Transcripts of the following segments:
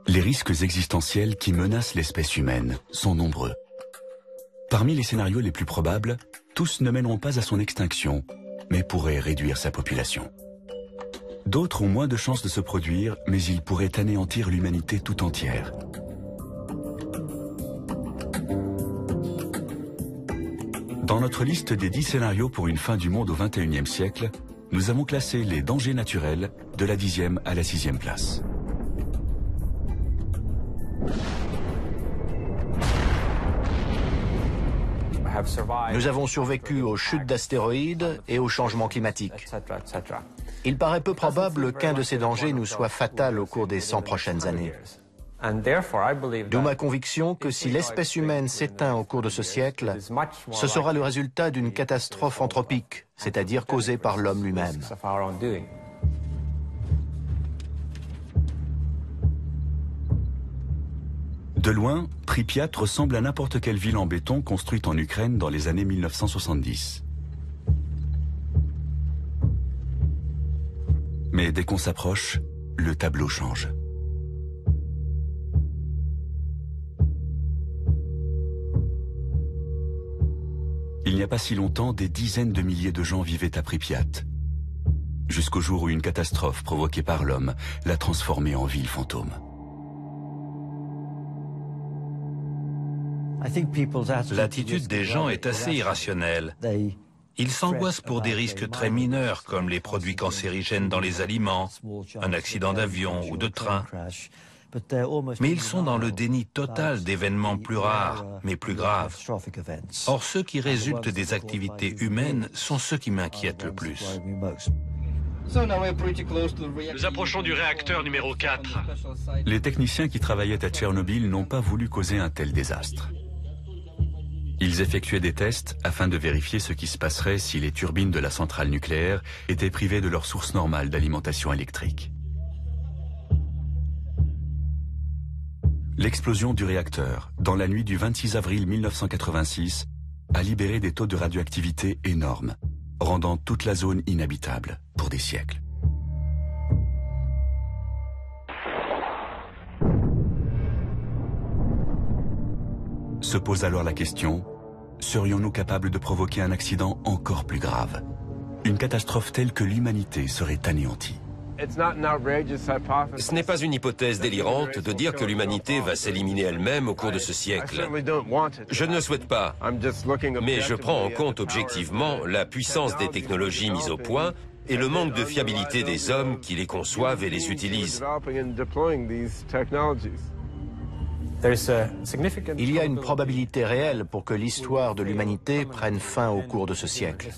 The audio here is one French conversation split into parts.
Les risques existentiels qui menacent l'espèce humaine sont nombreux. Parmi les scénarios les plus probables, tous ne mèneront pas à son extinction, mais pourraient réduire sa population. D'autres ont moins de chances de se produire, mais ils pourraient anéantir l'humanité tout entière. Dans notre liste des 10 scénarios pour une fin du monde au XXIe siècle, nous avons classé les dangers naturels de la 10e à la 6e place. Nous avons survécu aux chutes d'astéroïdes et aux changements climatiques. Il paraît peu probable qu'un de ces dangers nous soit fatal au cours des 100 prochaines années. D'où ma conviction que si l'espèce humaine s'éteint au cours de ce siècle, ce sera le résultat d'une catastrophe anthropique, c'est-à-dire causée par l'homme lui-même. De loin, Pripyat ressemble à n'importe quelle ville en béton construite en Ukraine dans les années 1970. Mais dès qu'on s'approche, le tableau change. Il n'y a pas si longtemps, des dizaines de milliers de gens vivaient à Pripyat, jusqu'au jour où une catastrophe provoquée par l'homme l'a transformée en ville fantôme. L'attitude des gens est assez irrationnelle. Ils s'angoissent pour des risques très mineurs, comme les produits cancérigènes dans les aliments, un accident d'avion ou de train. Mais ils sont dans le déni total d'événements plus rares, mais plus graves. Or, ceux qui résultent des activités humaines sont ceux qui m'inquiètent le plus. Nous approchons du réacteur numéro 4. Les techniciens qui travaillaient à Tchernobyl n'ont pas voulu causer un tel désastre. Ils effectuaient des tests afin de vérifier ce qui se passerait si les turbines de la centrale nucléaire étaient privées de leur source normale d'alimentation électrique. L'explosion du réacteur, dans la nuit du 26 avril 1986, a libéré des taux de radioactivité énormes, rendant toute la zone inhabitable pour des siècles. Se pose alors la question, serions-nous capables de provoquer un accident encore plus grave? Une catastrophe telle que l'humanité serait anéantie. Ce n'est pas une hypothèse délirante de dire que l'humanité va s'éliminer elle-même au cours de ce siècle. Je ne le souhaite pas, mais je prends en compte objectivement la puissance des technologies mises au point et le manque de fiabilité des hommes qui les conçoivent et les utilisent. Il y a une probabilité réelle pour que l'histoire de l'humanité prenne fin au cours de ce siècle.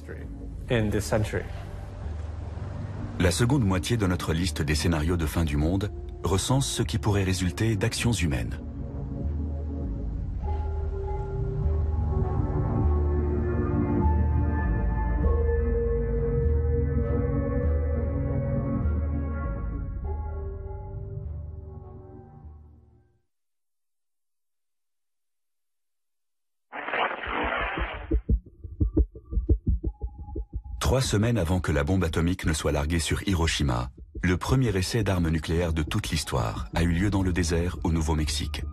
La seconde moitié de notre liste des scénarios de fin du monde recense ce qui pourrait résulter d'actions humaines. Trois semaines avant que la bombe atomique ne soit larguée sur Hiroshima, le premier essai d'armes nucléaires de toute l'histoire a eu lieu dans le désert au Nouveau-Mexique.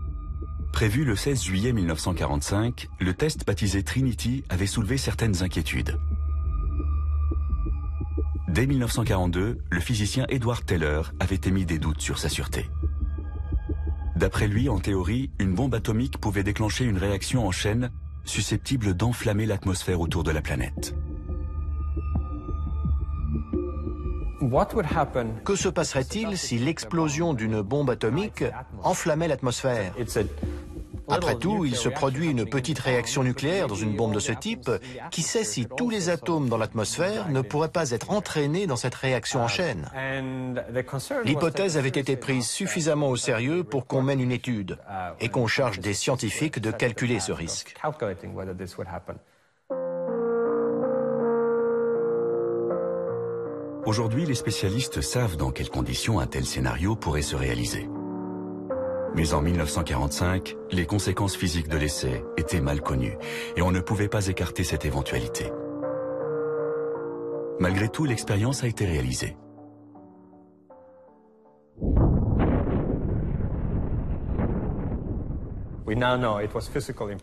Prévu le 16 juillet 1945, le test baptisé Trinity avait soulevé certaines inquiétudes. Dès 1942, le physicien Edward Teller avait émis des doutes sur sa sûreté. D'après lui, en théorie, une bombe atomique pouvait déclencher une réaction en chaîne susceptible d'enflammer l'atmosphère autour de la planète. Que se passerait-il si l'explosion d'une bombe atomique enflammait l'atmosphère? Après tout, il se produit une petite réaction nucléaire dans une bombe de ce type. Qui sait si tous les atomes dans l'atmosphère ne pourraient pas être entraînés dans cette réaction en chaîne? L'hypothèse avait été prise suffisamment au sérieux pour qu'on mène une étude et qu'on charge des scientifiques de calculer ce risque. Aujourd'hui, les spécialistes savent dans quelles conditions un tel scénario pourrait se réaliser. Mais en 1945, les conséquences physiques de l'essai étaient mal connues et on ne pouvait pas écarter cette éventualité. Malgré tout, l'expérience a été réalisée.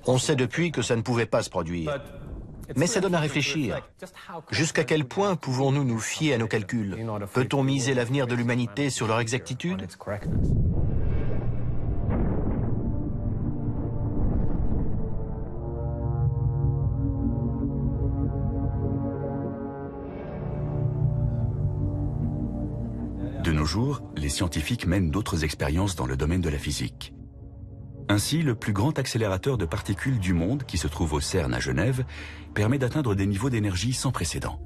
On sait depuis que ça ne pouvait pas se produire. Mais ça donne à réfléchir. Jusqu'à quel point pouvons-nous nous fier à nos calculs? Peut-on miser l'avenir de l'humanité sur leur exactitude? De nos jours, les scientifiques mènent d'autres expériences dans le domaine de la physique. Ainsi, le plus grand accélérateur de particules du monde, qui se trouve au CERN à Genève, permet d'atteindre des niveaux d'énergie sans précédent.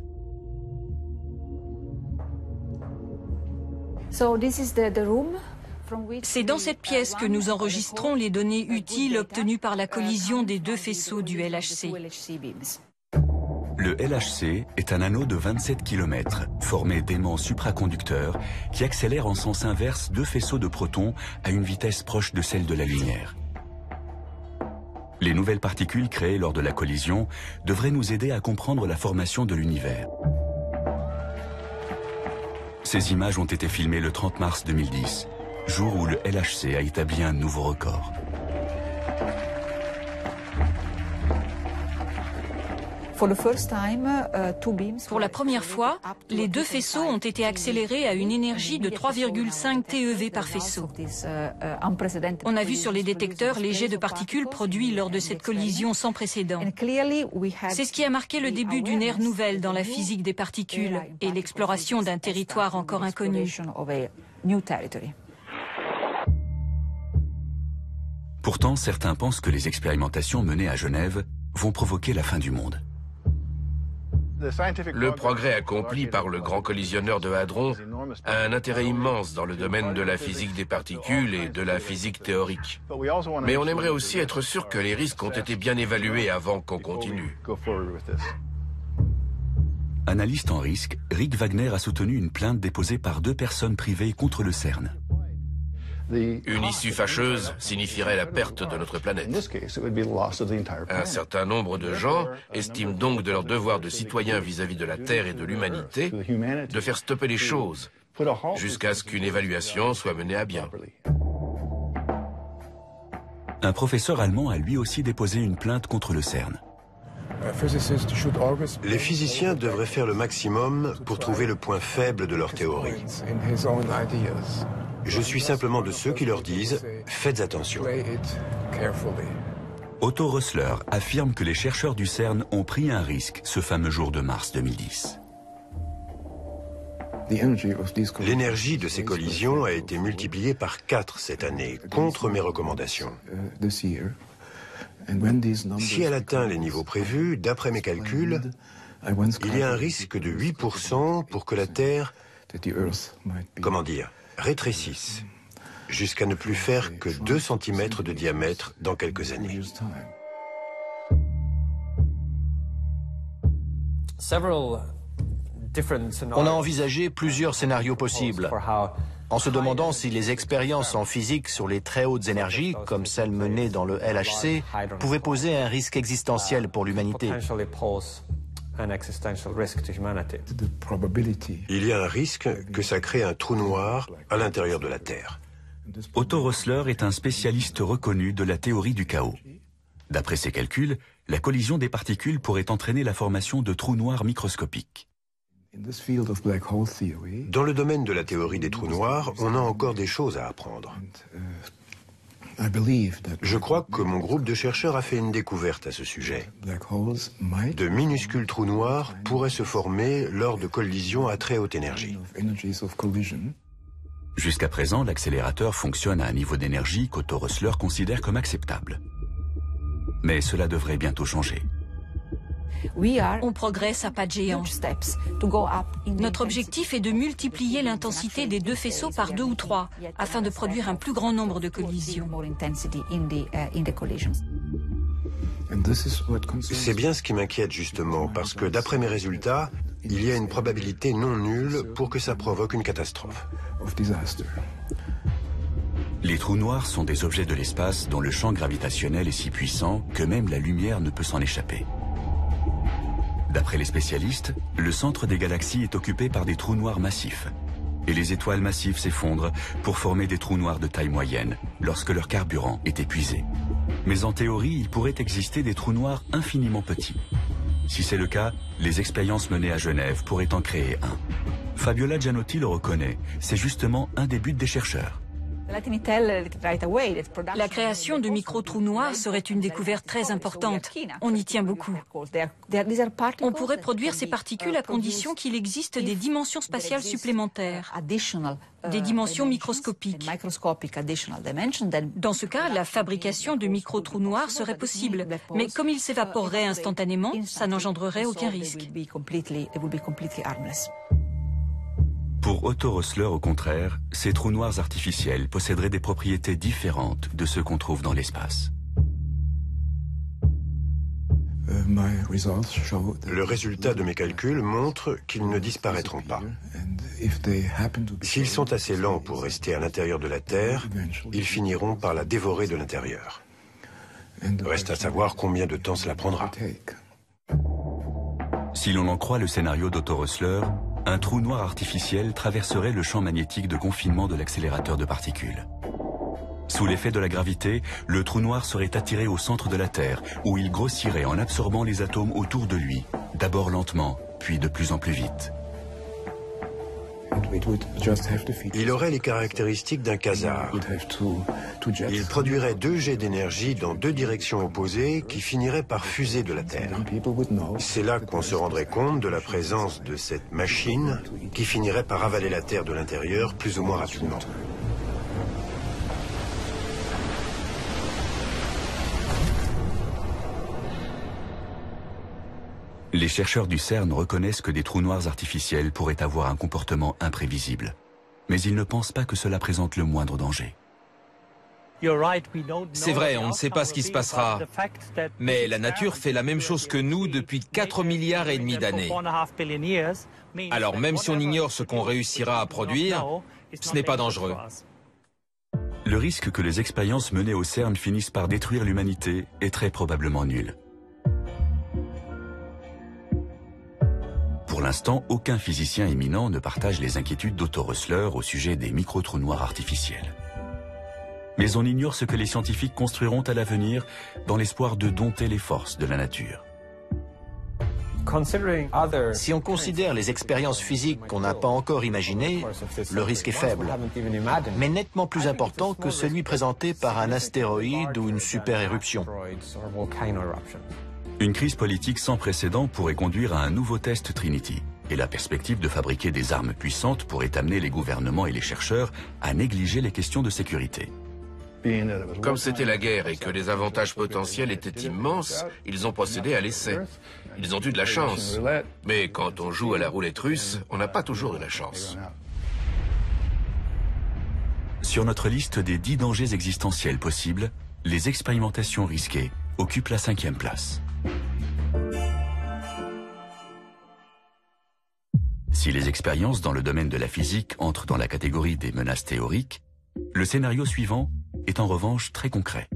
C'est dans cette pièce que nous enregistrons les données utiles obtenues par la collision des deux faisceaux du LHC. Le LHC est un anneau de 27 km, formé d'aimants supraconducteurs, qui accélèrent en sens inverse deux faisceaux de protons à une vitesse proche de celle de la lumière. Les nouvelles particules créées lors de la collision devraient nous aider à comprendre la formation de l'univers. Ces images ont été filmées le 30 mars 2010, jour où le LHC a établi un nouveau record. Pour la première fois, les deux faisceaux ont été accélérés à une énergie de 3,5 TeV par faisceau. On a vu sur les détecteurs les jets de particules produits lors de cette collision sans précédent. C'est ce qui a marqué le début d'une ère nouvelle dans la physique des particules et l'exploration d'un territoire encore inconnu. Pourtant, certains pensent que les expérimentations menées à Genève vont provoquer la fin du monde. Le progrès accompli par le grand collisionneur de Hadron a un intérêt immense dans le domaine de la physique des particules et de la physique théorique. Mais on aimerait aussi être sûr que les risques ont été bien évalués avant qu'on continue. Analyste en risque, Rick Wagner a soutenu une plainte déposée par deux personnes privées contre le CERN. Une issue fâcheuse signifierait la perte de notre planète. Un certain nombre de gens estiment donc de leur devoir de citoyens vis-à-vis de la Terre et de l'humanité de faire stopper les choses jusqu'à ce qu'une évaluation soit menée à bien. Un professeur allemand a lui aussi déposé une plainte contre le CERN. Les physiciens devraient faire le maximum pour trouver le point faible de leur théorie. Je suis simplement de ceux qui leur disent « Faites attention ». Otto Rössler affirme que les chercheurs du CERN ont pris un risque ce fameux jour de mars 2010. L'énergie de ces collisions a été multipliée par 4 cette année, contre mes recommandations. Si elle atteint les niveaux prévus, d'après mes calculs, il y a un risque de 8% pour que la Terre, rétrécisse, jusqu'à ne plus faire que 2 cm de diamètre dans quelques années. On a envisagé plusieurs scénarios possibles, en se demandant si les expériences en physique sur les très hautes énergies, comme celles menées dans le LHC, pouvaient poser un risque existentiel pour l'humanité. Il y a un risque que ça crée un trou noir à l'intérieur de la Terre. Otto Rössler est un spécialiste reconnu de la théorie du chaos. D'après ses calculs, la collision des particules pourrait entraîner la formation de trous noirs microscopiques. Dans le domaine de la théorie des trous noirs, on a encore des choses à apprendre. Je crois que mon groupe de chercheurs a fait une découverte à ce sujet. De minuscules trous noirs pourraient se former lors de collisions à très haute énergie. Jusqu'à présent, l'accélérateur fonctionne à un niveau d'énergie qu'Otto Rössler considère comme acceptable. Mais cela devrait bientôt changer. On progresse à pas de géant. Notre objectif est de multiplier l'intensité des deux faisceaux par 2 ou 3, afin de produire un plus grand nombre de collisions. C'est bien ce qui m'inquiète justement, parce que d'après mes résultats, il y a une probabilité non nulle pour que ça provoque une catastrophe. Les trous noirs sont des objets de l'espace dont le champ gravitationnel est si puissant que même la lumière ne peut s'en échapper. D'après les spécialistes, le centre des galaxies est occupé par des trous noirs massifs. Et les étoiles massives s'effondrent pour former des trous noirs de taille moyenne lorsque leur carburant est épuisé. Mais en théorie, il pourrait exister des trous noirs infiniment petits. Si c'est le cas, les expériences menées à Genève pourraient en créer un. Fabiola Gianotti le reconnaît, c'est justement un des buts des chercheurs. La création de micro-trous noirs serait une découverte très importante. On y tient beaucoup. On pourrait produire ces particules à condition qu'il existe des dimensions spatiales supplémentaires, des dimensions microscopiques. Dans ce cas, la fabrication de micro-trous noirs serait possible. Mais comme ils s'évaporeraient instantanément, ça n'engendrerait aucun risque. Pour Otto Rössler, au contraire, ces trous noirs artificiels posséderaient des propriétés différentes de ceux qu'on trouve dans l'espace. Le résultat de mes calculs montre qu'ils ne disparaîtront pas. S'ils sont assez lents pour rester à l'intérieur de la Terre, ils finiront par la dévorer de l'intérieur. Reste à savoir combien de temps cela prendra. Si l'on en croit le scénario d'Otto Rössler, un trou noir artificiel traverserait le champ magnétique de confinement de l'accélérateur de particules. Sous l'effet de la gravité, le trou noir serait attiré au centre de la Terre, où il grossirait en absorbant les atomes autour de lui, d'abord lentement, puis de plus en plus vite. Il aurait les caractéristiques d'un quasar. Il produirait 2 jets d'énergie dans 2 directions opposées qui finiraient par fuser de la Terre. C'est là qu'on se rendrait compte de la présence de cette machine qui finirait par avaler la Terre de l'intérieur plus ou moins rapidement. Les chercheurs du CERN reconnaissent que des trous noirs artificiels pourraient avoir un comportement imprévisible. Mais ils ne pensent pas que cela présente le moindre danger. C'est vrai, on ne sait pas ce qui se passera. Mais la nature fait la même chose que nous depuis 4,5 milliards d'années. Alors même si on ignore ce qu'on réussira à produire, ce n'est pas dangereux. Le risque que les expériences menées au CERN finissent par détruire l'humanité est très probablement nul. Pour l'instant, aucun physicien éminent ne partage les inquiétudes d'Otto Rössler au sujet des micro-trous noirs artificiels. Mais on ignore ce que les scientifiques construiront à l'avenir dans l'espoir de dompter les forces de la nature. Si on considère les expériences physiques qu'on n'a pas encore imaginées, le risque est faible, mais nettement plus important que celui présenté par un astéroïde ou une super-éruption. Une crise politique sans précédent pourrait conduire à un nouveau test Trinity, et la perspective de fabriquer des armes puissantes pourrait amener les gouvernements et les chercheurs à négliger les questions de sécurité. Comme c'était la guerre et que les avantages potentiels étaient immenses, ils ont procédé à l'essai. Ils ont eu de la chance. Mais quand on joue à la roulette russe, on n'a pas toujours de la chance. Sur notre liste des 10 dangers existentiels possibles, les expérimentations risquées occupent la 5e place. Si les expériences dans le domaine de la physique entrent dans la catégorie des menaces théoriques, le scénario suivant est en revanche très concret.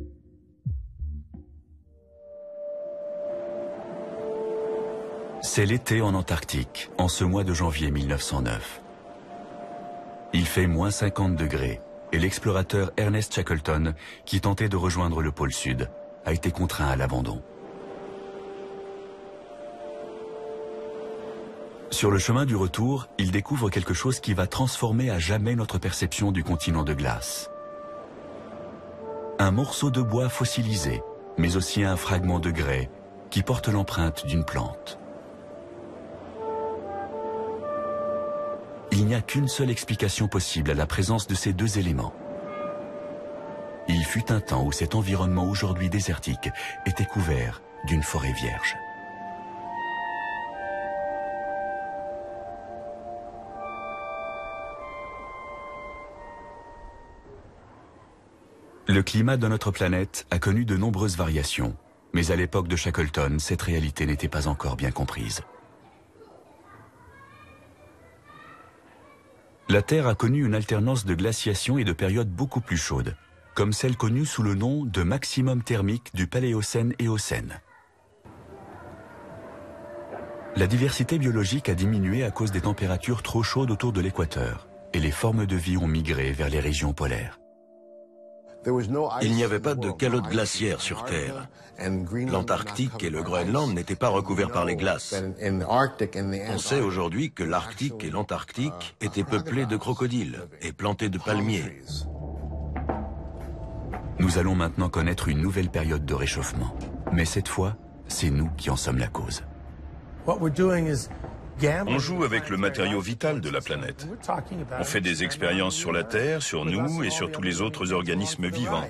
C'est l'été en Antarctique, en ce mois de janvier 1909. Il fait moins 50 degrés et l'explorateur Ernest Shackleton, qui tentait de rejoindre le pôle Sud, a été contraint à l'abandon. Sur le chemin du retour, il découvre quelque chose qui va transformer à jamais notre perception du continent de glace. Un morceau de bois fossilisé, mais aussi un fragment de grès qui porte l'empreinte d'une plante. Il n'y a qu'une seule explication possible à la présence de ces 2 éléments. Il fut un temps où cet environnement aujourd'hui désertique était couvert d'une forêt vierge. Le climat de notre planète a connu de nombreuses variations, mais à l'époque de Shackleton, cette réalité n'était pas encore bien comprise. La Terre a connu une alternance de glaciation et de périodes beaucoup plus chaudes, comme celle connue sous le nom de maximum thermique du Paléocène-Éocène. La diversité biologique a diminué à cause des températures trop chaudes autour de l'équateur, et les formes de vie ont migré vers les régions polaires. Il n'y avait pas de calotte glaciaire sur Terre. L'Antarctique et le Groenland n'étaient pas recouverts par les glaces. On sait aujourd'hui que l'Arctique et l'Antarctique étaient peuplés de crocodiles et plantés de palmiers. Nous allons maintenant connaître une nouvelle période de réchauffement. Mais cette fois, c'est nous qui en sommes la cause. On joue avec le matériau vital de la planète. On fait des expériences sur la Terre, sur nous et sur tous les autres organismes vivants.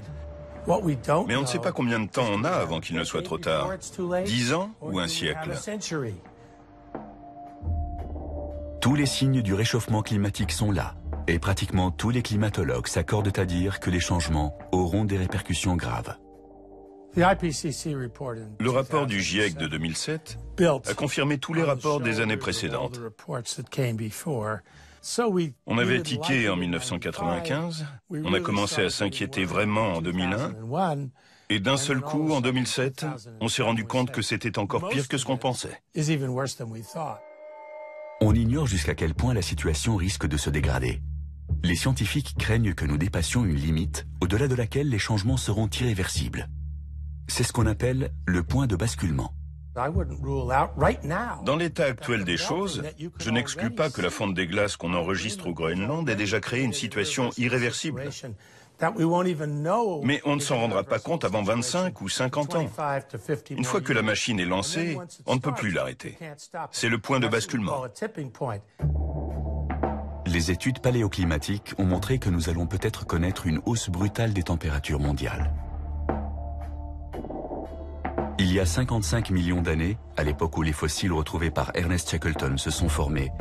Mais on ne sait pas combien de temps on a avant qu'il ne soit trop tard. 10 ans ou un siècle? Tous les signes du réchauffement climatique sont là. Et pratiquement tous les climatologues s'accordent à dire que les changements auront des répercussions graves. Le rapport du GIEC de 2007 a confirmé tous les rapports des années précédentes. On avait tiqué en 1995, on a commencé à s'inquiéter vraiment en 2001, et d'un seul coup, en 2007, on s'est rendu compte que c'était encore pire que ce qu'on pensait. On ignore jusqu'à quel point la situation risque de se dégrader. Les scientifiques craignent que nous dépassions une limite au-delà de laquelle les changements seront irréversibles. C'est ce qu'on appelle le point de basculement. Dans l'état actuel des choses, je n'exclus pas que la fonte des glaces qu'on enregistre au Groenland ait déjà créé une situation irréversible. Mais on ne s'en rendra pas compte avant 25 ou 50 ans. Une fois que la machine est lancée, on ne peut plus l'arrêter. C'est le point de basculement. Les études paléoclimatiques ont montré que nous allons peut-être connaître une hausse brutale des températures mondiales. Il y a 55 millions d'années, à l'époque où les fossiles retrouvés par Ernest Shackleton se sont formés,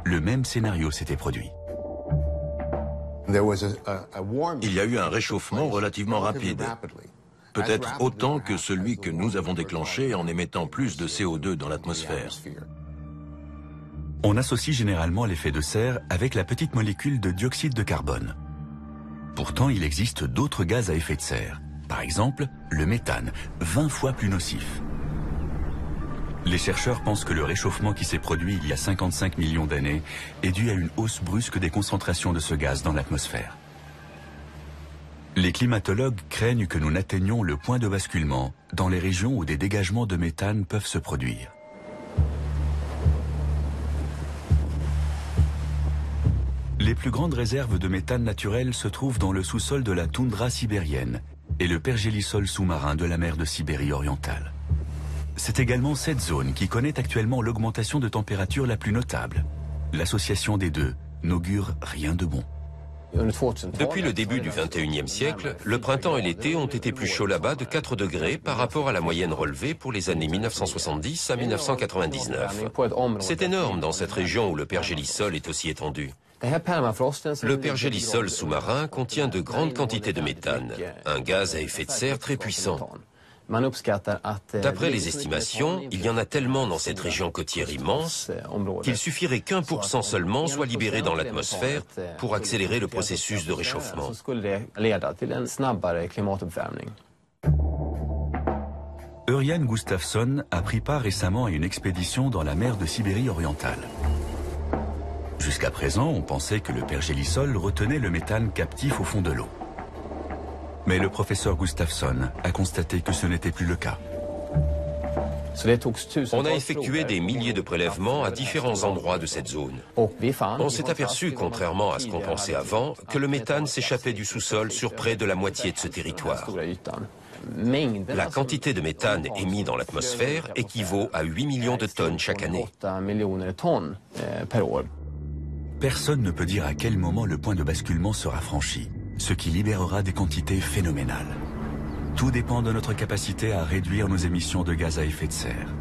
le même scénario s'était produit. Il y a eu un réchauffement relativement rapide, peut-être autant que celui que nous avons déclenché en émettant plus de CO2 dans l'atmosphère. On associe généralement l'effet de serre avec la petite molécule de dioxyde de carbone. Pourtant, il existe d'autres gaz à effet de serre. Par exemple, le méthane, 20 fois plus nocif. Les chercheurs pensent que le réchauffement qui s'est produit il y a 55 millions d'années est dû à une hausse brusque des concentrations de ce gaz dans l'atmosphère. Les climatologues craignent que nous n'atteignions le point de basculement dans les régions où des dégagements de méthane peuvent se produire. Les plus grandes réserves de méthane naturel se trouvent dans le sous-sol de la toundra sibérienne et le pergélisol sous-marin de la mer de Sibérie orientale. C'est également cette zone qui connaît actuellement l'augmentation de température la plus notable. L'association des deux n'augure rien de bon. Depuis le début du XXIe siècle, le printemps et l'été ont été plus chauds là-bas de 4 degrés par rapport à la moyenne relevée pour les années 1970 à 1999. C'est énorme dans cette région où le pergélisol est aussi étendu. Le pergélisol sous-marin contient de grandes quantités de méthane, un gaz à effet de serre très puissant. D'après les estimations, il y en a tellement dans cette région côtière immense qu'il suffirait qu'1% seulement soit libéré dans l'atmosphère pour accélérer le processus de réchauffement. Örjan Gustafsson a pris part récemment à une expédition dans la mer de Sibérie orientale. Jusqu'à présent, on pensait que le pergélisol retenait le méthane captif au fond de l'eau. Mais le professeur Gustafsson a constaté que ce n'était plus le cas. On a effectué des milliers de prélèvements à différents endroits de cette zone. On s'est aperçu, contrairement à ce qu'on pensait avant, que le méthane s'échappait du sous-sol sur près de la moitié de ce territoire. La quantité de méthane émise dans l'atmosphère équivaut à 8 millions de tonnes chaque année. Personne ne peut dire à quel moment le point de basculement sera franchi, ce qui libérera des quantités phénoménales. Tout dépend de notre capacité à réduire nos émissions de gaz à effet de serre.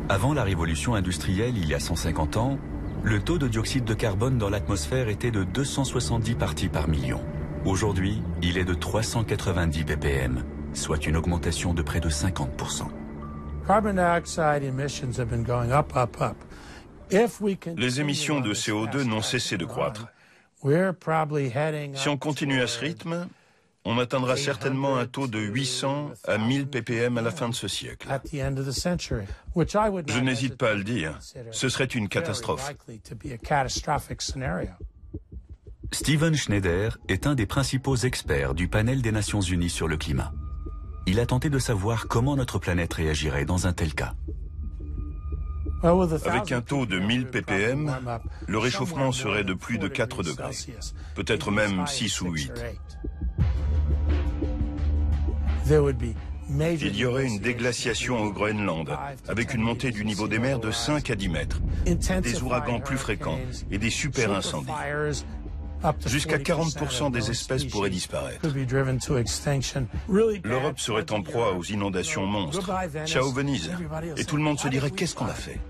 Avant la révolution industrielle, il y a 150 ans, le taux de dioxyde de carbone dans l'atmosphère était de 270 parties par million. Aujourd'hui, il est de 390 ppm, soit une augmentation de près de 50%. Les émissions de CO2 n'ont cessé de croître. Si on continue à ce rythme, on atteindra certainement un taux de 800 à 1000 ppm à la fin de ce siècle. Je n'hésite pas à le dire, ce serait une catastrophe. Steven Schneider est un des principaux experts du panel des Nations Unies sur le climat. Il a tenté de savoir comment notre planète réagirait dans un tel cas. Avec un taux de 1000 ppm, le réchauffement serait de plus de 4 degrés, peut-être même 6 ou 8. Il y aurait une déglaciation au Groenland, avec une montée du niveau des mers de 5 à 10 mètres, des ouragans plus fréquents et des super incendies. Jusqu'à 40% des espèces pourraient disparaître. L'Europe serait en proie aux inondations monstres. Ciao Venise. Et tout le monde se dirait qu'est-ce qu'on a fait?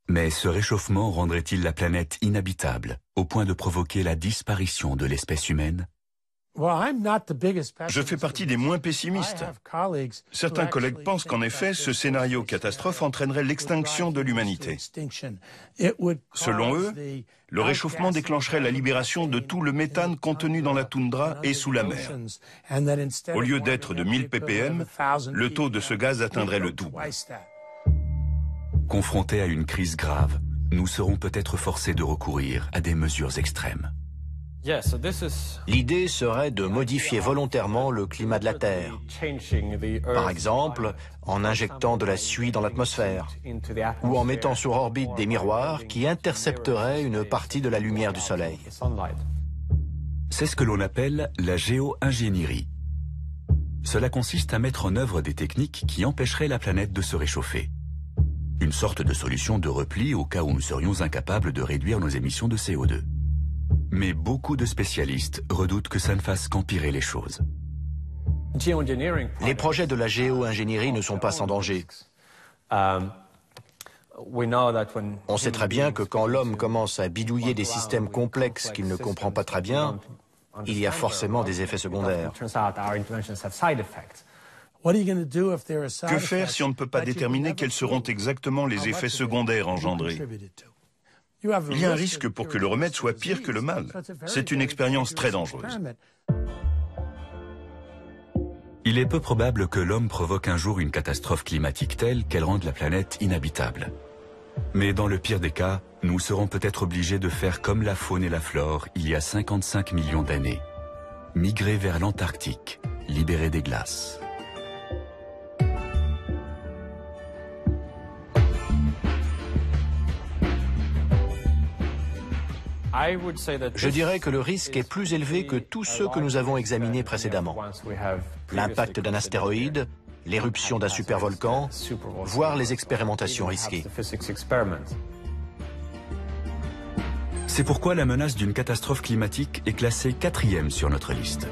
Mais ce réchauffement rendrait-il la planète inhabitable, au point de provoquer la disparition de l'espèce humaine? Je fais partie des moins pessimistes. Certains collègues pensent qu'en effet, ce scénario catastrophe entraînerait l'extinction de l'humanité. Selon eux, le réchauffement déclencherait la libération de tout le méthane contenu dans la toundra et sous la mer. Au lieu d'être de 1000 ppm, le taux de ce gaz atteindrait le double. Confrontés à une crise grave, nous serons peut-être forcés de recourir à des mesures extrêmes. L'idée serait de modifier volontairement le climat de la Terre. Par exemple, en injectant de la suie dans l'atmosphère ou en mettant sur orbite des miroirs qui intercepteraient une partie de la lumière du Soleil. C'est ce que l'on appelle la géo-ingénierie. Cela consiste à mettre en œuvre des techniques qui empêcheraient la planète de se réchauffer. Une sorte de solution de repli au cas où nous serions incapables de réduire nos émissions de CO2. Mais beaucoup de spécialistes redoutent que ça ne fasse qu'empirer les choses. Les projets de la géo-ingénierie ne sont pas sans danger. On sait très bien que quand l'homme commence à bidouiller des systèmes complexes qu'il ne comprend pas très bien, il y a forcément des effets secondaires. Que faire si on ne peut pas déterminer quels seront exactement les effets secondaires engendrés? Il y a un risque pour que le remède soit pire que le mal. C'est une expérience très dangereuse. Il est peu probable que l'homme provoque un jour une catastrophe climatique telle qu'elle rende la planète inhabitable. Mais dans le pire des cas, nous serons peut-être obligés de faire comme la faune et la flore il y a 55 millions d'années. Migrer vers l'Antarctique, libérer des glaces. Je dirais que le risque est plus élevé que tous ceux que nous avons examinés précédemment. L'impact d'un astéroïde, l'éruption d'un supervolcan, voire les expérimentations risquées. C'est pourquoi la menace d'une catastrophe climatique est classée 4e sur notre liste.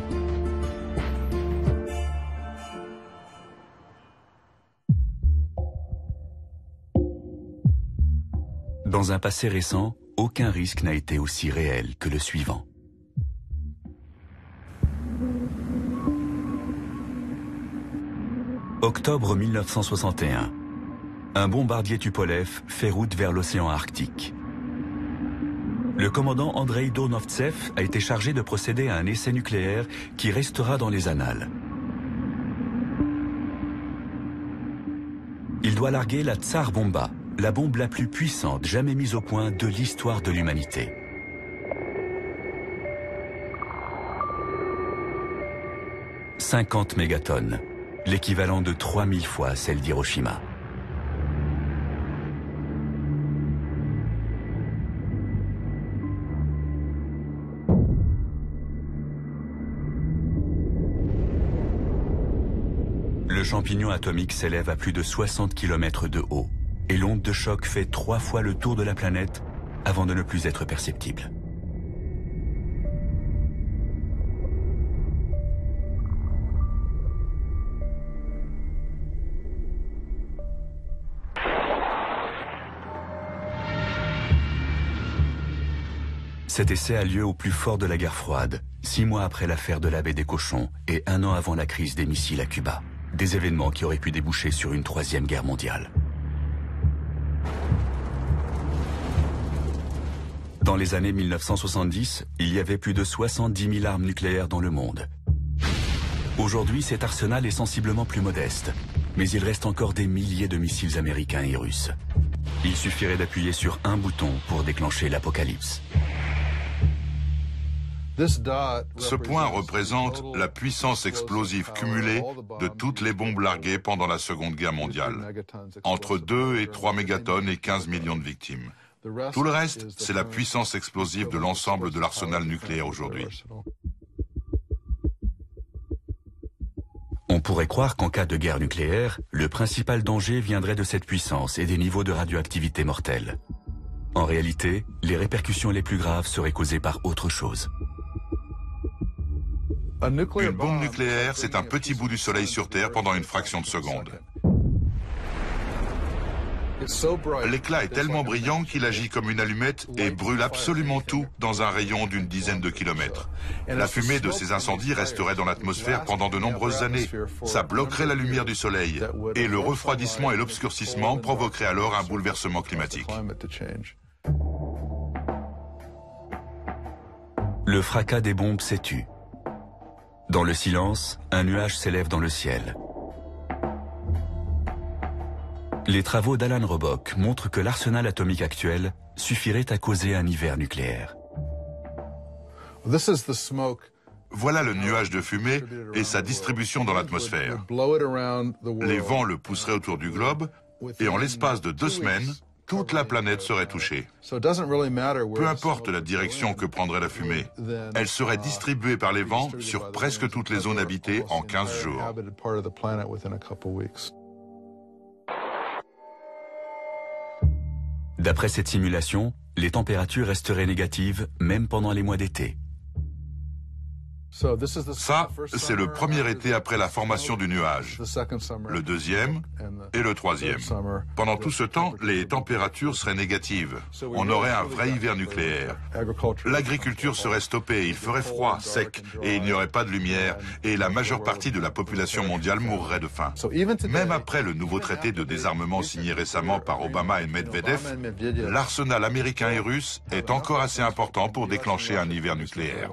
Dans un passé récent, aucun risque n'a été aussi réel que le suivant. Octobre 1961. Un bombardier Tupolev fait route vers l'océan Arctique. Le commandant Andrei Donovtsev a été chargé de procéder à un essai nucléaire qui restera dans les annales. Il doit larguer la Tsar Bomba, la bombe la plus puissante jamais mise au point de l'histoire de l'humanité. « 50 mégatonnes, l'équivalent de 3000 fois celle d'Hiroshima. Le champignon atomique s'élève à plus de 60 km de haut. Et l'onde de choc fait 3 fois le tour de la planète avant de ne plus être perceptible. Cet essai a lieu au plus fort de la guerre froide, 6 mois après l'affaire de la baie des Cochons et 1 an avant la crise des missiles à Cuba. Des événements qui auraient pu déboucher sur une 3e guerre mondiale. Dans les années 1970, il y avait plus de 70 000 armes nucléaires dans le monde. Aujourd'hui, cet arsenal est sensiblement plus modeste, mais il reste encore des milliers de missiles américains et russes. Il suffirait d'appuyer sur un bouton pour déclencher l'apocalypse. Ce point représente la puissance explosive cumulée de toutes les bombes larguées pendant la Seconde Guerre mondiale. Entre 2 et 3 mégatonnes et 15 millions de victimes. Tout le reste, c'est la puissance explosive de l'ensemble de l'arsenal nucléaire aujourd'hui. On pourrait croire qu'en cas de guerre nucléaire, le principal danger viendrait de cette puissance et des niveaux de radioactivité mortels. En réalité, les répercussions les plus graves seraient causées par autre chose. Une bombe nucléaire, c'est un petit bout du soleil sur Terre pendant une fraction de seconde. L'éclat est tellement brillant qu'il agit comme une allumette et brûle absolument tout dans un rayon d'une dizaine de kilomètres. La fumée de ces incendies resterait dans l'atmosphère pendant de nombreuses années. Ça bloquerait la lumière du soleil et le refroidissement et l'obscurcissement provoqueraient alors un bouleversement climatique. Le fracas des bombes s'est tu. Dans le silence, un nuage s'élève dans le ciel. Les travaux d'Alan Robock montrent que l'arsenal atomique actuel suffirait à causer un hiver nucléaire. Voilà le nuage de fumée et sa distribution dans l'atmosphère. Les vents le pousseraient autour du globe et en l'espace de 2 semaines, toute la planète serait touchée. Peu importe la direction que prendrait la fumée, elle serait distribuée par les vents sur presque toutes les zones habitées en 15 jours. D'après cette simulation, les températures resteraient négatives même pendant les mois d'été. Ça, c'est le premier été après la formation du nuage, le deuxième et le troisième. Pendant tout ce temps, les températures seraient négatives. On aurait un vrai hiver nucléaire. L'agriculture serait stoppée, il ferait froid, sec, et il n'y aurait pas de lumière, et la majeure partie de la population mondiale mourrait de faim. Même après le nouveau traité de désarmement signé récemment par Obama et Medvedev, l'arsenal américain et russe est encore assez important pour déclencher un hiver nucléaire.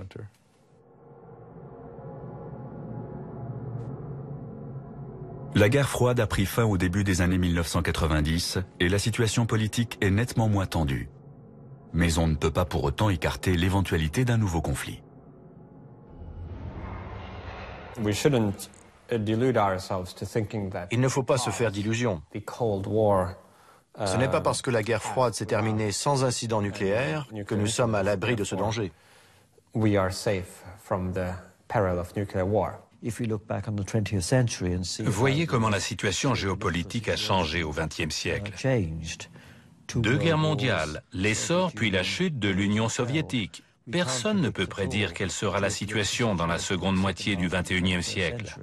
La guerre froide a pris fin au début des années 1990 et la situation politique est nettement moins tendue. Mais on ne peut pas pour autant écarter l'éventualité d'un nouveau conflit. Il ne faut pas se faire d'illusions. Ce n'est pas parce que la guerre froide s'est terminée sans incident nucléaire que nous sommes à l'abri de ce danger. Voyez comment la situation géopolitique a changé au XXe siècle. 2 guerres mondiales, l'essor puis la chute de l'Union soviétique. Personne ne peut prédire quelle sera la situation dans la seconde moitié du XXIe siècle.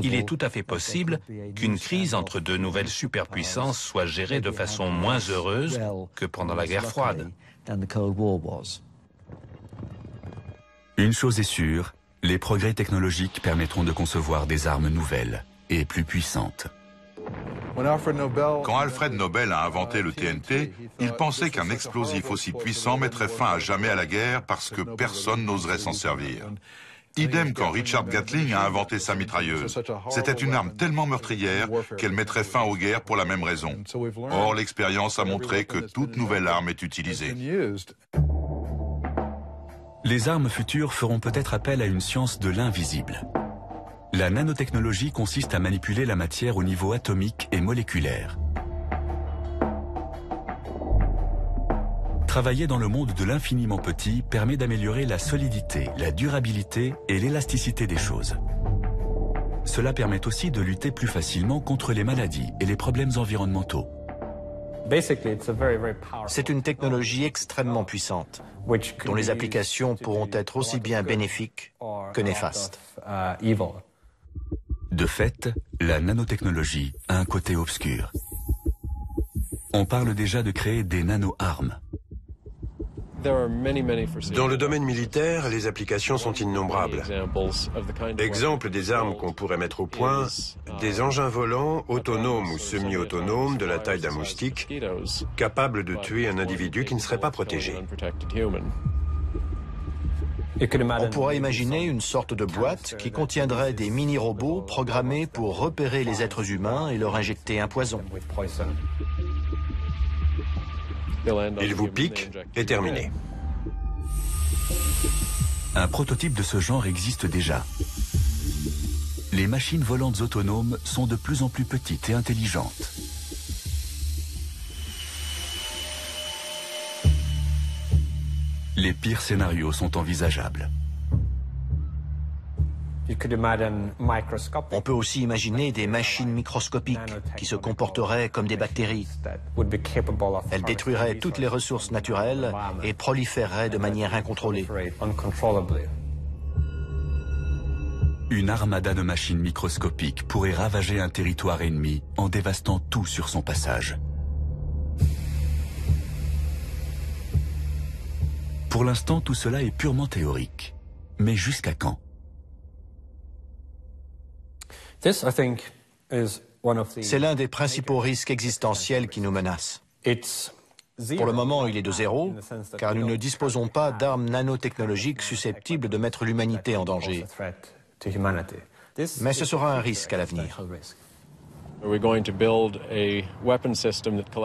Il est tout à fait possible qu'une crise entre 2 nouvelles superpuissances soit gérée de façon moins heureuse que pendant la guerre froide. Une chose est sûre, les progrès technologiques permettront de concevoir des armes nouvelles et plus puissantes. Quand Alfred Nobel a inventé le TNT, il pensait qu'un explosif aussi puissant mettrait fin à jamais à la guerre parce que personne n'oserait s'en servir. Idem quand Richard Gatling a inventé sa mitrailleuse. C'était une arme tellement meurtrière qu'elle mettrait fin aux guerres pour la même raison. Or, l'expérience a montré que toute nouvelle arme est utilisée. Les armes futures feront peut-être appel à une science de l'invisible. La nanotechnologie consiste à manipuler la matière au niveau atomique et moléculaire. Travailler dans le monde de l'infiniment petit permet d'améliorer la solidité, la durabilité et l'élasticité des choses. Cela permet aussi de lutter plus facilement contre les maladies et les problèmes environnementaux. C'est une technologie extrêmement puissante, dont les applications pourront être aussi bien bénéfiques que néfastes. De fait, la nanotechnologie a un côté obscur. On parle déjà de créer des nano-armes. Dans le domaine militaire, les applications sont innombrables. Exemple des armes qu'on pourrait mettre au point, des engins volants autonomes ou semi-autonomes de la taille d'un moustique, capables de tuer un individu qui ne serait pas protégé. On pourrait imaginer une sorte de boîte qui contiendrait des mini-robots programmés pour repérer les êtres humains et leur injecter un poison. Il vous pique et terminé. Un prototype de ce genre existe déjà. Les machines volantes autonomes sont de plus en plus petites et intelligentes. Les pires scénarios sont envisageables. On peut aussi imaginer des machines microscopiques qui se comporteraient comme des bactéries. Elles détruiraient toutes les ressources naturelles et proliféreraient de manière incontrôlée. Une armada de machines microscopiques pourrait ravager un territoire ennemi en dévastant tout sur son passage. Pour l'instant, tout cela est purement théorique. Mais jusqu'à quand ? C'est l'un des principaux risques existentiels qui nous menacent. Pour le moment, il est de zéro, car nous ne disposons pas d'armes nanotechnologiques susceptibles de mettre l'humanité en danger. Mais ce sera un risque à l'avenir.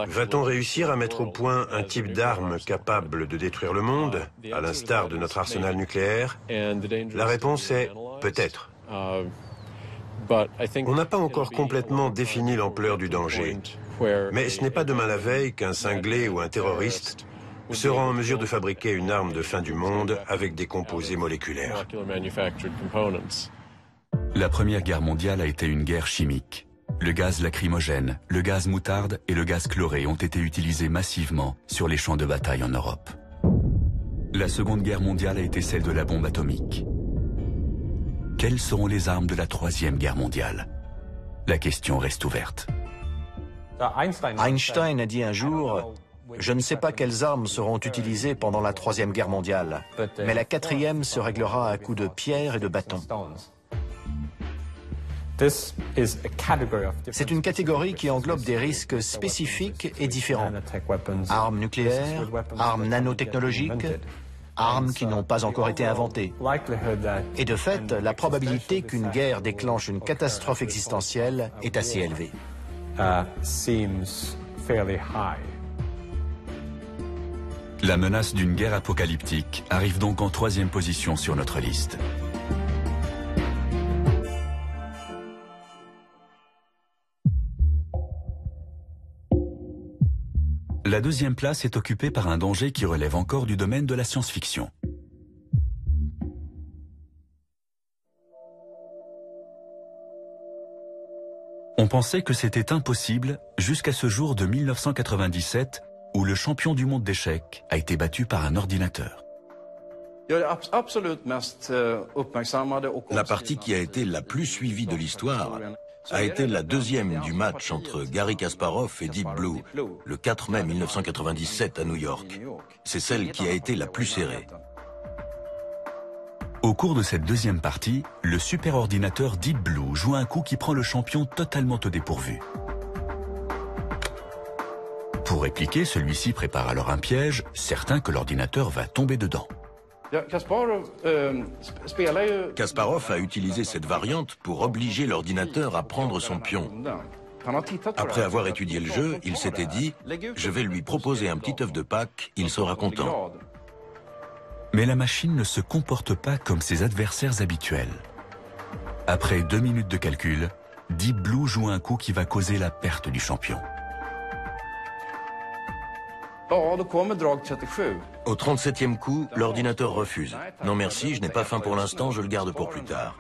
Va-t-on réussir à mettre au point un type d'arme capable de détruire le monde, à l'instar de notre arsenal nucléaire? La réponse est peut-être. On n'a pas encore complètement défini l'ampleur du danger, mais ce n'est pas demain la veille qu'un cinglé ou un terroriste sera en mesure de fabriquer une arme de fin du monde avec des composés moléculaires. La Première Guerre mondiale a été une guerre chimique. Le gaz lacrymogène, le gaz moutarde et le gaz chloré ont été utilisés massivement sur les champs de bataille en Europe. La Seconde Guerre mondiale a été celle de la bombe atomique. Quelles seront les armes de la Troisième Guerre mondiale? La question reste ouverte. Einstein a dit un jour « Je ne sais pas quelles armes seront utilisées pendant la Troisième Guerre mondiale, mais la quatrième se réglera à coups de pierre et de bâton. » C'est une catégorie qui englobe des risques spécifiques et différents. Armes nucléaires, armes nanotechnologiques, armes qui n'ont pas encore été inventées. Et de fait, la probabilité qu'une guerre déclenche une catastrophe existentielle est assez élevée. La menace d'une guerre apocalyptique arrive donc en troisième position sur notre liste. La deuxième place est occupée par un danger qui relève encore du domaine de la science-fiction. On pensait que c'était impossible jusqu'à ce jour de 1997 où le champion du monde d'échecs a été battu par un ordinateur. La partie qui a été la plus suivie de l'histoire a été la deuxième du match entre Garry Kasparov et Deep Blue, le 4 mai 1997 à New York. C'est celle qui a été la plus serrée. Au cours de cette deuxième partie, le superordinateur Deep Blue joue un coup qui prend le champion totalement au dépourvu. Pour répliquer, celui-ci prépare alors un piège, certain que l'ordinateur va tomber dedans. Kasparov a utilisé cette variante pour obliger l'ordinateur à prendre son pion. Après avoir étudié le jeu, il s'était dit « Je vais lui proposer un petit œuf de Pâques, il sera content ». Mais la machine ne se comporte pas comme ses adversaires habituels. Après 2 minutes de calcul, Deep Blue joue un coup qui va causer la perte du champion. Au 37e coup, l'ordinateur refuse. « Non merci, je n'ai pas faim pour l'instant, je le garde pour plus tard ».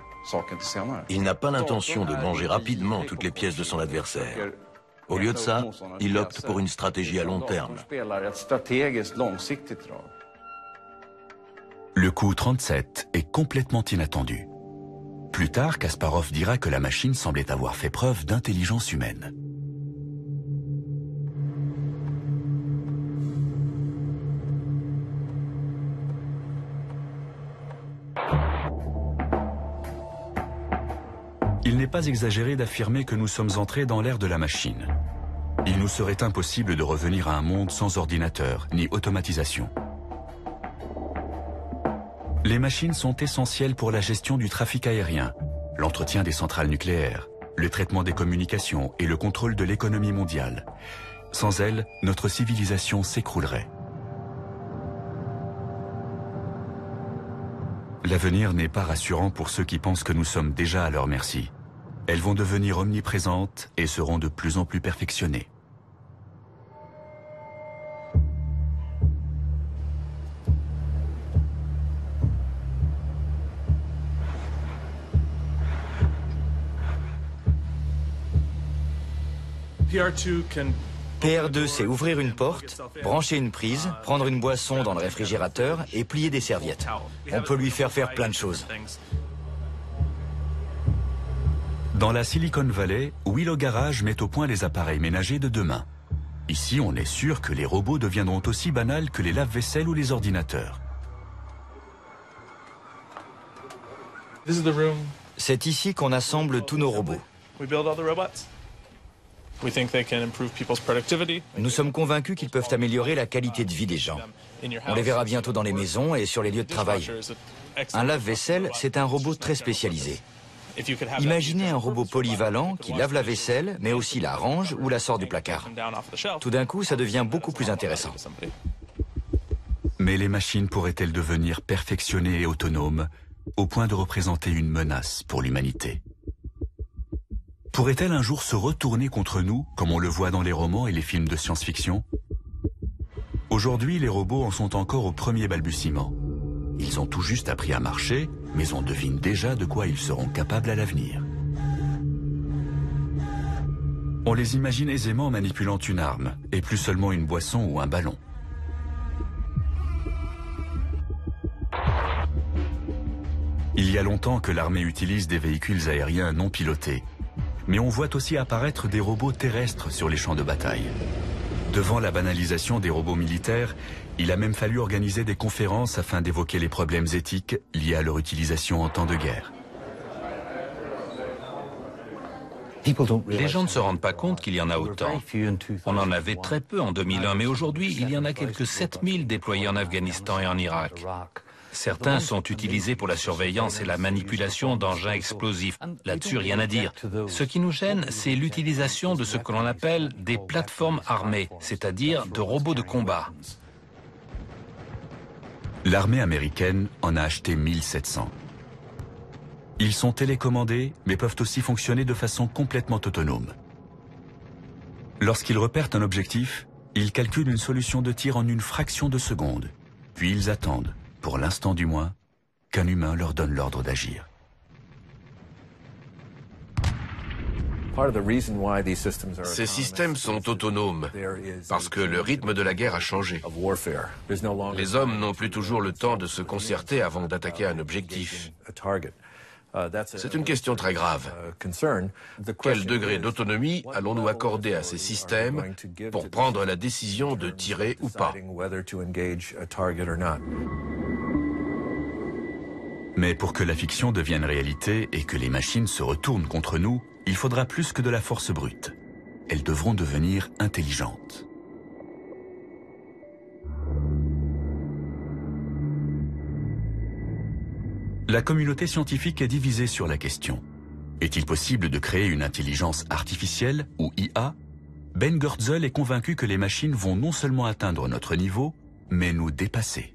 Il n'a pas l'intention de manger rapidement toutes les pièces de son adversaire. Au lieu de ça, il opte pour une stratégie à long terme. Le coup 37 est complètement inattendu. Plus tard, Kasparov dira que la machine semblait avoir fait preuve d'intelligence humaine. Il n'est pas exagéré d'affirmer que nous sommes entrés dans l'ère de la machine. Il nous serait impossible de revenir à un monde sans ordinateur ni automatisation. Les machines sont essentielles pour la gestion du trafic aérien, l'entretien des centrales nucléaires, le traitement des communications et le contrôle de l'économie mondiale. Sans elles, notre civilisation s'écroulerait. L'avenir n'est pas rassurant pour ceux qui pensent que nous sommes déjà à leur merci. Elles vont devenir omniprésentes et seront de plus en plus perfectionnées. PR2, c'est ouvrir une porte, brancher une prise, prendre une boisson dans le réfrigérateur et plier des serviettes. On peut lui faire plein de choses. Dans la Silicon Valley, Willow Garage met au point les appareils ménagers de demain. Ici, on est sûr que les robots deviendront aussi banals que les lave-vaisselle ou les ordinateurs. C'est ici qu'on assemble tous nos robots. Nous sommes convaincus qu'ils peuvent améliorer la qualité de vie des gens. On les verra bientôt dans les maisons et sur les lieux de travail. Un lave-vaisselle, c'est un robot très spécialisé. Imaginez un robot polyvalent qui lave la vaisselle, mais aussi la range ou la sort du placard. Tout d'un coup, ça devient beaucoup plus intéressant. Mais les machines pourraient-elles devenir perfectionnées et autonomes, au point de représenter une menace pour l'humanité? Pourrait-elle un jour se retourner contre nous, comme on le voit dans les romans et les films de science-fiction? Aujourd'hui, les robots en sont encore au premier balbutiement. Ils ont tout juste appris à marcher, mais on devine déjà de quoi ils seront capables à l'avenir. On les imagine aisément manipulant une arme, et plus seulement une boisson ou un ballon. Il y a longtemps que l'armée utilise des véhicules aériens non pilotés, mais on voit aussi apparaître des robots terrestres sur les champs de bataille. Devant la banalisation des robots militaires, il a même fallu organiser des conférences afin d'évoquer les problèmes éthiques liés à leur utilisation en temps de guerre. Les gens ne se rendent pas compte qu'il y en a autant. On en avait très peu en 2001, mais aujourd'hui, il y en a quelques 7000 déployés en Afghanistan et en Irak. Certains sont utilisés pour la surveillance et la manipulation d'engins explosifs. Là-dessus, rien à dire. Ce qui nous gêne, c'est l'utilisation de ce que l'on appelle des plateformes armées, c'est-à-dire de robots de combat. L'armée américaine en a acheté 1700. Ils sont télécommandés, mais peuvent aussi fonctionner de façon complètement autonome. Lorsqu'ils repèrent un objectif, ils calculent une solution de tir en une fraction de seconde. Puis ils attendent, pour l'instant du moins, qu'un humain leur donne l'ordre d'agir. Ces systèmes sont autonomes parce que le rythme de la guerre a changé. Les hommes n'ont plus toujours le temps de se concerter avant d'attaquer un objectif. C'est une question très grave. Quel degré d'autonomie allons-nous accorder à ces systèmes pour prendre la décision de tirer ou pas? Mais pour que la fiction devienne réalité et que les machines se retournent contre nous, il faudra plus que de la force brute. Elles devront devenir intelligentes. La communauté scientifique est divisée sur la question. Est-il possible de créer une intelligence artificielle, ou IA? Ben Goertzel est convaincu que les machines vont non seulement atteindre notre niveau, mais nous dépasser.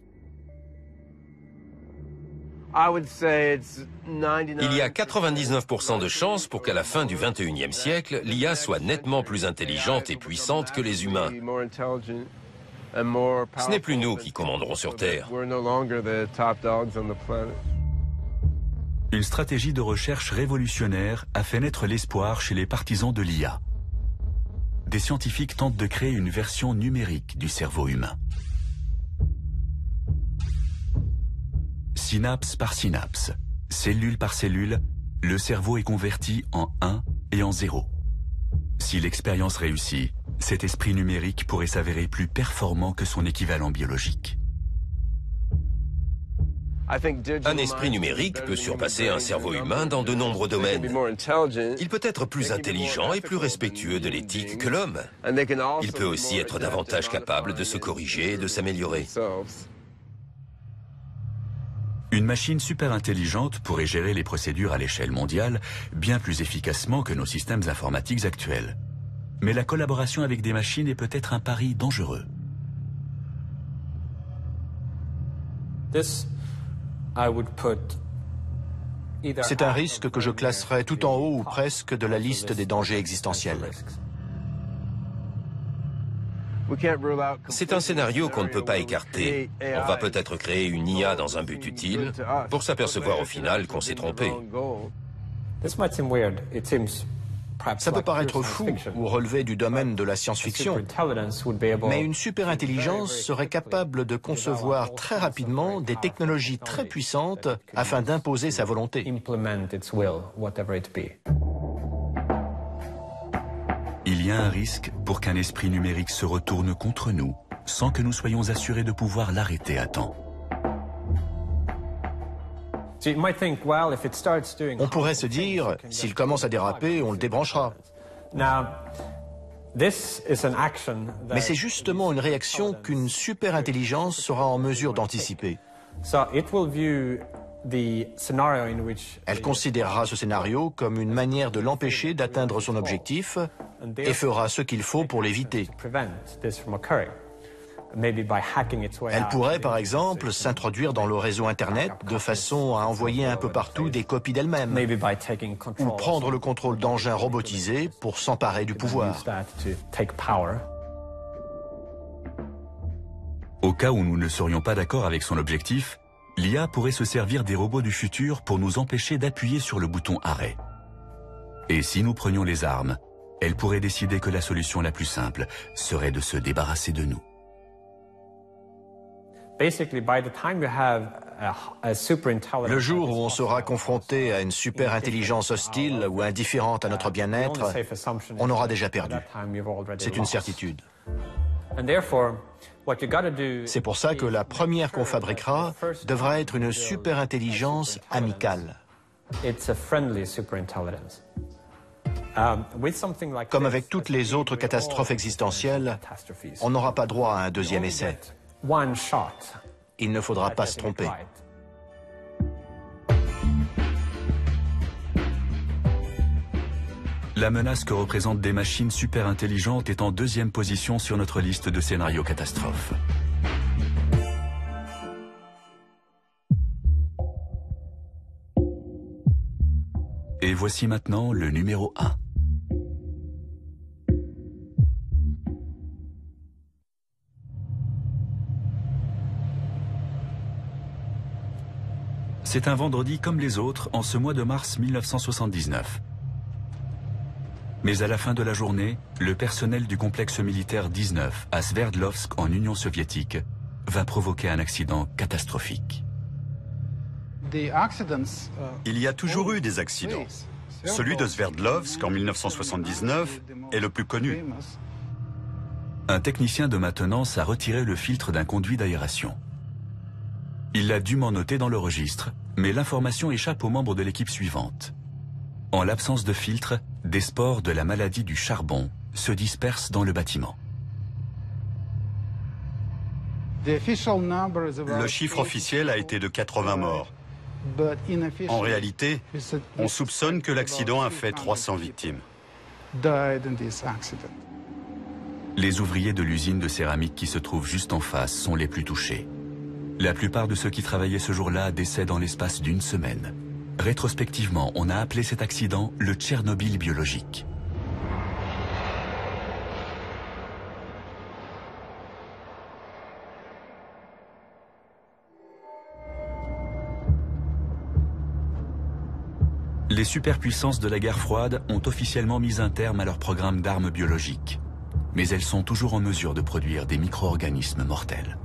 Il y a 99% de chances pour qu'à la fin du 21e siècle, l'IA soit nettement plus intelligente et puissante que les humains. Ce n'est plus nous qui commanderons sur Terre. Une stratégie de recherche révolutionnaire a fait naître l'espoir chez les partisans de l'IA. Des scientifiques tentent de créer une version numérique du cerveau humain. Synapse par synapse, cellule par cellule, le cerveau est converti en 1 et en 0. Si l'expérience réussit, cet esprit numérique pourrait s'avérer plus performant que son équivalent biologique. Un esprit numérique peut surpasser un cerveau humain dans de nombreux domaines. Il peut être plus intelligent et plus respectueux de l'éthique que l'homme. Il peut aussi être davantage capable de se corriger et de s'améliorer. Une machine super intelligente pourrait gérer les procédures à l'échelle mondiale bien plus efficacement que nos systèmes informatiques actuels. Mais la collaboration avec des machines est peut-être un pari dangereux. C'est un risque que je classerais tout en haut ou presque de la liste des dangers existentiels. C'est un scénario qu'on ne peut pas écarter. On va peut-être créer une IA dans un but utile pour s'apercevoir au final qu'on s'est trompé. Ça peut paraître fou ou relever du domaine de la science-fiction, mais une superintelligence serait capable de concevoir très rapidement des technologies très puissantes afin d'imposer sa volonté. Il y a un risque pour qu'un esprit numérique se retourne contre nous, sans que nous soyons assurés de pouvoir l'arrêter à temps. On pourrait se dire, s'il commence à déraper, on le débranchera. Mais c'est justement une réaction qu'une superintelligence sera en mesure d'anticiper. Elle considérera ce scénario comme une manière de l'empêcher d'atteindre son objectif et fera ce qu'il faut pour l'éviter. Elle pourrait, par exemple, s'introduire dans le réseau Internet de façon à envoyer un peu partout des copies d'elle-même, ou prendre le contrôle d'engins robotisés pour s'emparer du pouvoir. Au cas où nous ne serions pas d'accord avec son objectif, l'IA pourrait se servir des robots du futur pour nous empêcher d'appuyer sur le bouton arrêt. Et si nous prenions les armes, elle pourrait décider que la solution la plus simple serait de se débarrasser de nous. Le jour où on sera confronté à une super-intelligence hostile ou indifférente à notre bien-être, on aura déjà perdu. C'est une certitude. C'est pour ça que la première qu'on fabriquera devra être une super-intelligence amicale. Comme avec toutes les autres catastrophes existentielles, on n'aura pas droit à un deuxième essai. Il ne faudra pas se tromper. La menace que représentent des machines super intelligentes est en deuxième position sur notre liste de scénarios catastrophes. Et voici maintenant le numéro 1. C'est un vendredi comme les autres en ce mois de mars 1979. Mais à la fin de la journée, le personnel du complexe militaire 19 à Sverdlovsk en Union soviétique va provoquer un accident catastrophique. Il y a toujours eu des accidents. Celui de Sverdlovsk en 1979 est le plus connu. Un technicien de maintenance a retiré le filtre d'un conduit d'aération. Il l'a dûment noté dans le registre, mais l'information échappe aux membres de l'équipe suivante. En l'absence de filtre, des spores de la maladie du charbon se dispersent dans le bâtiment. Le chiffre officiel a été de 80 morts. En réalité, on soupçonne que l'accident a fait 300 victimes. Les ouvriers de l'usine de céramique qui se trouve juste en face sont les plus touchés. La plupart de ceux qui travaillaient ce jour-là décèdent en l'espace d'une semaine. Rétrospectivement, on a appelé cet accident le Tchernobyl biologique. Les superpuissances de la guerre froide ont officiellement mis un terme à leur programme d'armes biologiques. Mais elles sont toujours en mesure de produire des micro-organismes mortels.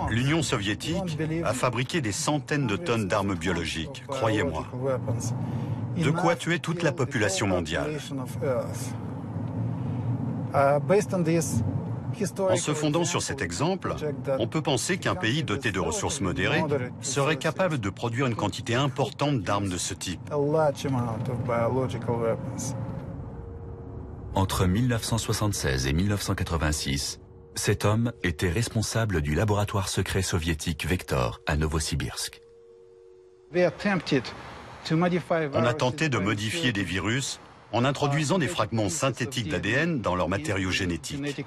L'Union soviétique a fabriqué des centaines de tonnes d'armes biologiques, croyez-moi. De quoi tuer toute la population mondiale. En se fondant sur cet exemple, on peut penser qu'un pays doté de ressources modérées serait capable de produire une quantité importante d'armes de ce type. Entre 1976 et 1986, cet homme était responsable du laboratoire secret soviétique Vektor à Novosibirsk. On a tenté de modifier des virus en introduisant des fragments synthétiques d'ADN dans leurs matériaux génétiques.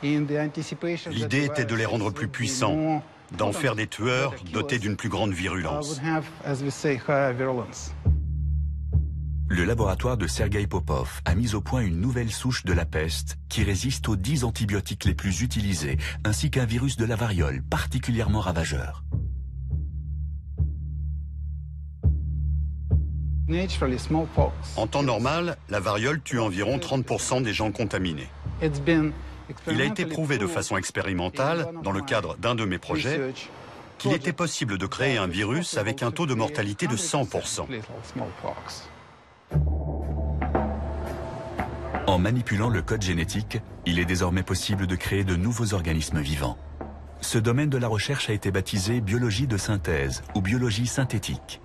L'idée était de les rendre plus puissants, d'en faire des tueurs dotés d'une plus grande virulence. Le laboratoire de Sergueï Popov a mis au point une nouvelle souche de la peste qui résiste aux 10 antibiotiques les plus utilisés, ainsi qu'un virus de la variole particulièrement ravageur. En temps normal, la variole tue environ 30% des gens contaminés. Il a été prouvé de façon expérimentale, dans le cadre d'un de mes projets, qu'il était possible de créer un virus avec un taux de mortalité de 100%. En manipulant le code génétique, il est désormais possible de créer de nouveaux organismes vivants. Ce domaine de la recherche a été baptisé biologie de synthèse ou biologie synthétique.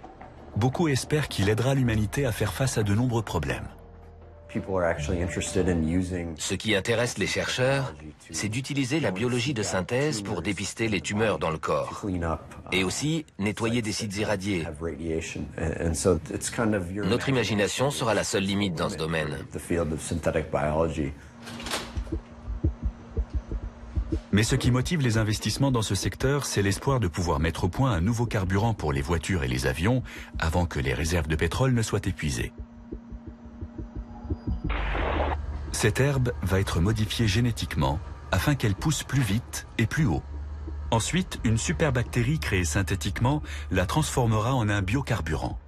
Beaucoup espèrent qu'il aidera l'humanité à faire face à de nombreux problèmes. Ce qui intéresse les chercheurs, c'est d'utiliser la biologie de synthèse pour dépister les tumeurs dans le corps et aussi nettoyer des sites irradiés. Notre imagination sera la seule limite dans ce domaine. Mais ce qui motive les investissements dans ce secteur, c'est l'espoir de pouvoir mettre au point un nouveau carburant pour les voitures et les avions avant que les réserves de pétrole ne soient épuisées. Cette herbe va être modifiée génétiquement afin qu'elle pousse plus vite et plus haut. Ensuite, une superbactérie créée synthétiquement la transformera en un biocarburant.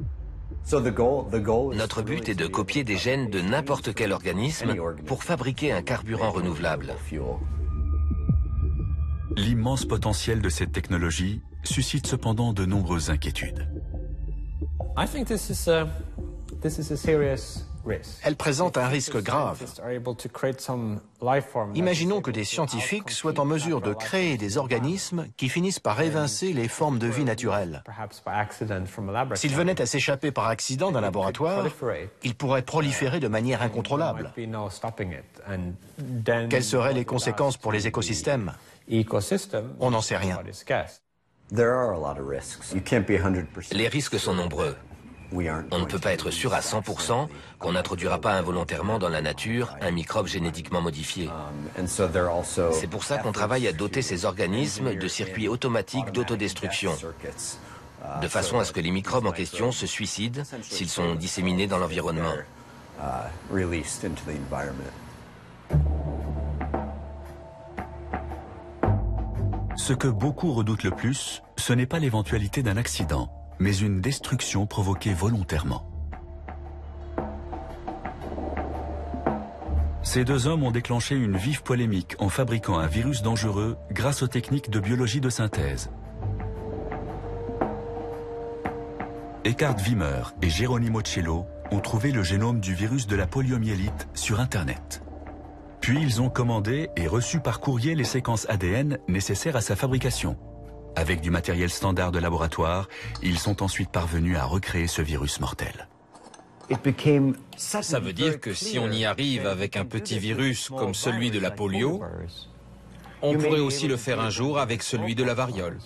Notre but est de copier des gènes de n'importe quel organisme pour fabriquer un carburant renouvelable. L'immense potentiel de cette technologie suscite cependant de nombreuses inquiétudes. Elle présente un risque grave. Imaginons que des scientifiques soient en mesure de créer des organismes qui finissent par évincer les formes de vie naturelles. S'ils venaient à s'échapper par accident d'un laboratoire, ils pourraient proliférer de manière incontrôlable. Quelles seraient les conséquences pour les écosystèmes? On n'en sait rien. Les risques sont nombreux. On ne peut pas être sûr à 100% qu'on n'introduira pas involontairement dans la nature un microbe génétiquement modifié. C'est pour ça qu'on travaille à doter ces organismes de circuits automatiques d'autodestruction, de façon à ce que les microbes en question se suicident s'ils sont disséminés dans l'environnement. Ce que beaucoup redoutent le plus, ce n'est pas l'éventualité d'un accident, mais une destruction provoquée volontairement. Ces deux hommes ont déclenché une vive polémique en fabriquant un virus dangereux grâce aux techniques de biologie de synthèse. Eckhard Wimmer et Geronimo Cello ont trouvé le génome du virus de la poliomyélite sur Internet. Puis ils ont commandé et reçu par courrier les séquences ADN nécessaires à sa fabrication. Avec du matériel standard de laboratoire, ils sont ensuite parvenus à recréer ce virus mortel. Ça veut dire que si on y arrive avec un petit virus comme celui de la polio, on pourrait aussi le faire un jour avec celui de la variole.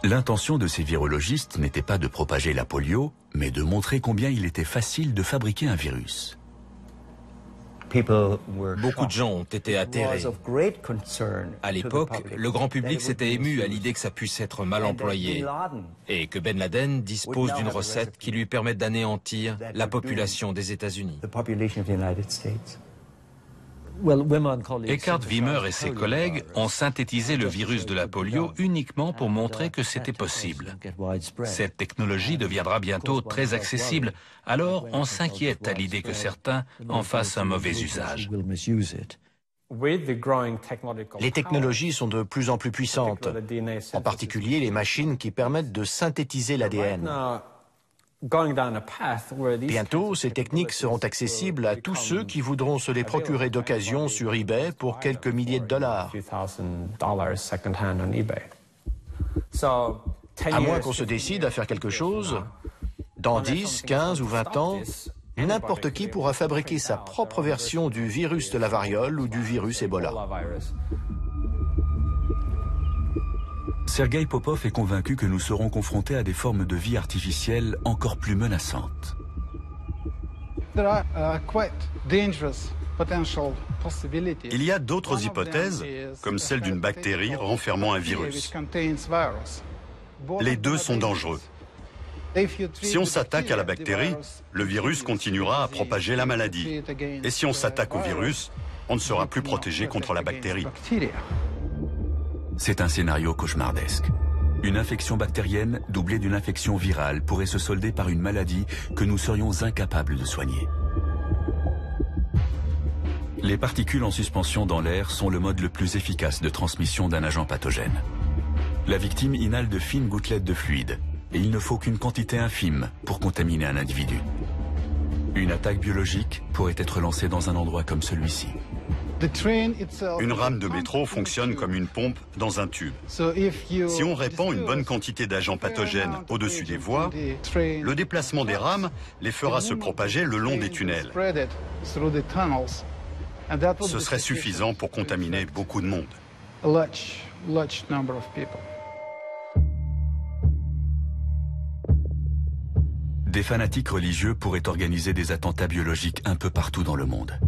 L'intention de ces virologistes n'était pas de propager la polio, mais de montrer combien il était facile de fabriquer un virus. Beaucoup de gens ont été atterrés. À l'époque, le grand public s'était ému à l'idée que ça puisse être mal employé et que Ben Laden dispose d'une recette qui lui permette d'anéantir la population des États-Unis. Eckhard Wimmer et ses collègues ont synthétisé le virus de la polio uniquement pour montrer que c'était possible. Cette technologie deviendra bientôt très accessible, alors on s'inquiète à l'idée que certains en fassent un mauvais usage. Les technologies sont de plus en plus puissantes, en particulier les machines qui permettent de synthétiser l'ADN. Bientôt, ces techniques seront accessibles à tous ceux qui voudront se les procurer d'occasion sur eBay pour quelques milliers de dollars. À moins qu'on se décide à faire quelque chose, dans 10, 15 ou 20 ans, n'importe qui pourra fabriquer sa propre version du virus de la variole ou du virus Ebola. Sergei Popov est convaincu que nous serons confrontés à des formes de vie artificielle encore plus menaçantes. Il y a d'autres hypothèses, comme celle d'une bactérie renfermant un virus. Les deux sont dangereux. Si on s'attaque à la bactérie, le virus continuera à propager la maladie. Et si on s'attaque au virus, on ne sera plus protégé contre la bactérie. C'est un scénario cauchemardesque. Une infection bactérienne doublée d'une infection virale pourrait se solder par une maladie que nous serions incapables de soigner. Les particules en suspension dans l'air sont le mode le plus efficace de transmission d'un agent pathogène. La victime inhale de fines gouttelettes de fluide, et il ne faut qu'une quantité infime pour contaminer un individu. Une attaque biologique pourrait être lancée dans un endroit comme celui-ci. Une rame de métro fonctionne comme une pompe dans un tube. Si on répand une bonne quantité d'agents pathogènes au-dessus des voies, le déplacement des rames les fera se propager le long des tunnels. Ce serait suffisant pour contaminer beaucoup de monde. Des fanatiques religieux pourraient organiser des attentats biologiques un peu partout dans le monde.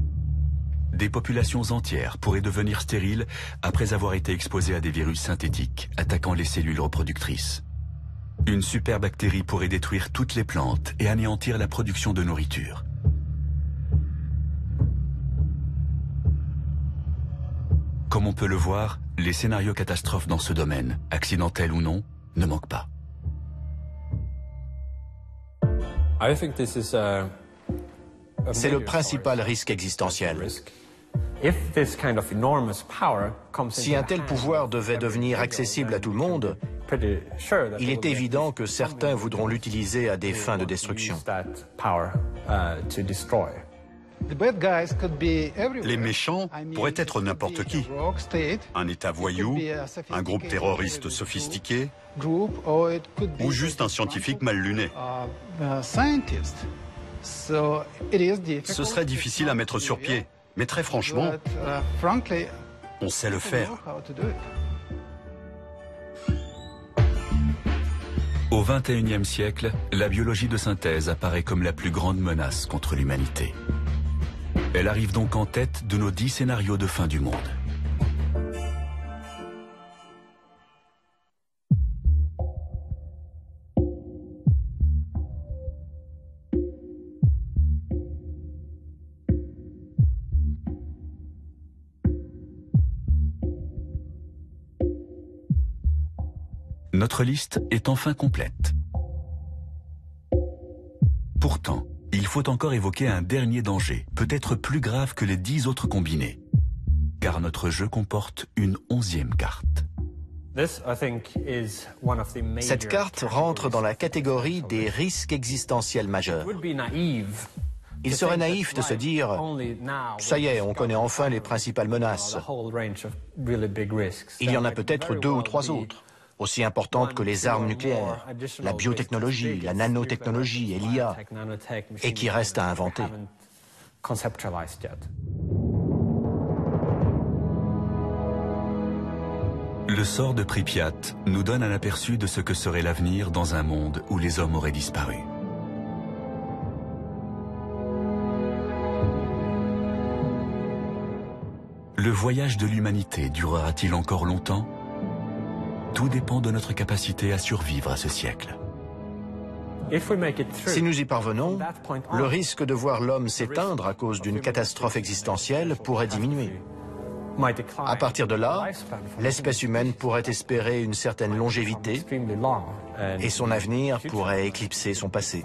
Des populations entières pourraient devenir stériles après avoir été exposées à des virus synthétiques attaquant les cellules reproductrices. Une superbactérie pourrait détruire toutes les plantes et anéantir la production de nourriture. Comme on peut le voir, les scénarios catastrophes dans ce domaine, accidentels ou non, ne manquent pas. C'est le principal risque existentiel. Si un tel pouvoir devait devenir accessible à tout le monde, il est évident que certains voudront l'utiliser à des fins de destruction. Les méchants pourraient être n'importe qui. Un État voyou, un groupe terroriste sophistiqué, ou juste un scientifique mal luné. Ce serait difficile à mettre sur pied, mais très franchement, on sait le faire. Au XXIe siècle, la biologie de synthèse apparaît comme la plus grande menace contre l'humanité. Elle arrive donc en tête de nos 10 scénarios de fin du monde. Notre liste est enfin complète. Pourtant, il faut encore évoquer un dernier danger, peut-être plus grave que les 10 autres combinés. Car notre jeu comporte une 11e carte. Cette carte rentre dans la catégorie des risques existentiels majeurs. Il serait naïf de se dire « ça y est, on connaît enfin les principales menaces ». Il y en a peut-être 2 ou 3 autres, aussi importantes que les armes nucléaires, la biotechnologie, la nanotechnologie et l'IA, et qui restent à inventer. Le sort de Pripyat nous donne un aperçu de ce que serait l'avenir dans un monde où les hommes auraient disparu. Le voyage de l'humanité durera-t-il encore longtemps ? Tout dépend de notre capacité à survivre à ce siècle. Si nous y parvenons, le risque de voir l'homme s'éteindre à cause d'une catastrophe existentielle pourrait diminuer. À partir de là, l'espèce humaine pourrait espérer une certaine longévité et son avenir pourrait éclipser son passé.